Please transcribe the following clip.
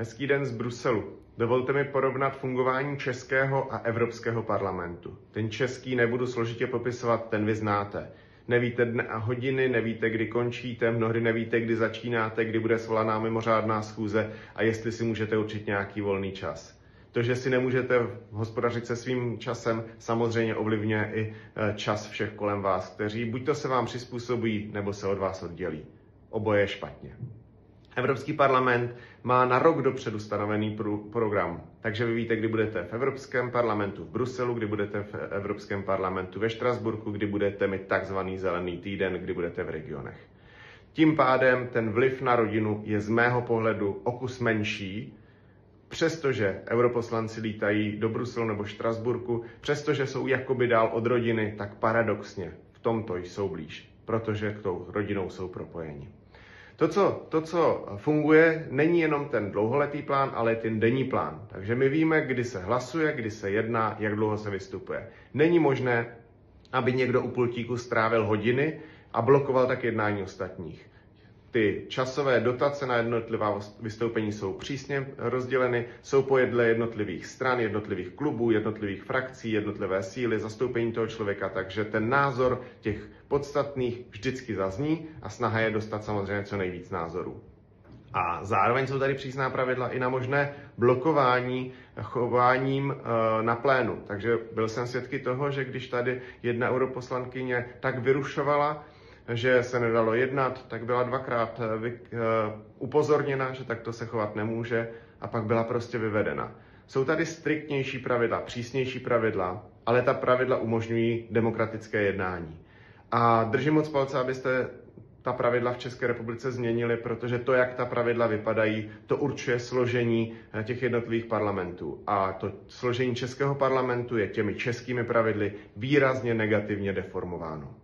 Hezký den z Bruselu. Dovolte mi porovnat fungování českého a Evropského parlamentu. Ten český nebudu složitě popisovat, ten vy znáte. Nevíte dne a hodiny, nevíte, kdy končíte, mnohdy nevíte, kdy začínáte, kdy bude svolaná mimořádná schůze a jestli si můžete určit nějaký volný čas. To, že si nemůžete hospodařit se svým časem, samozřejmě ovlivňuje i čas všech kolem vás, kteří buď to se vám přizpůsobí, nebo se od vás oddělí. Oboje je špatně. Evropský parlament má na rok dopředu stanovený program, takže vy víte, kdy budete v Evropském parlamentu v Bruselu, kdy budete v Evropském parlamentu ve Štrasburku, kdy budete mít takzvaný zelený týden, kdy budete v regionech. Tím pádem ten vliv na rodinu je z mého pohledu o kus menší, přestože europoslanci lítají do Bruselu nebo Štrasburku, přestože jsou jakoby dál od rodiny, tak paradoxně v tomto jsou blíž, protože tou rodinou jsou propojeni. To, co funguje, není jenom ten dlouholetý plán, ale ten denní plán. Takže my víme, kdy se hlasuje, kdy se jedná, jak dlouho se vystupuje. Není možné, aby někdo u pultíku strávil hodiny a blokoval tak jednání ostatních. Ty časové dotace na jednotlivá vystoupení jsou přísně rozděleny, jsou podle jednotlivých stran, jednotlivých klubů, jednotlivých frakcí, jednotlivé síly, zastoupení toho člověka, takže ten názor těch podstatných vždycky zazní a snaha je dostat samozřejmě co nejvíc názorů. A zároveň jsou tady přísná pravidla i na možné blokování chováním na plénu. Takže byl jsem svědky toho, že když tady jedna europoslankyně tak vyrušovala, že se nedalo jednat, tak byla dvakrát upozorněna, že takto se chovat nemůže a pak byla prostě vyvedena. Jsou tady striktnější pravidla, přísnější pravidla, ale ta pravidla umožňují demokratické jednání. A držím moc palce, abyste ta pravidla v České republice změnili, protože to, jak ta pravidla vypadají, to určuje složení těch jednotlivých parlamentů. A to složení českého parlamentu je těmi českými pravidly výrazně negativně deformováno.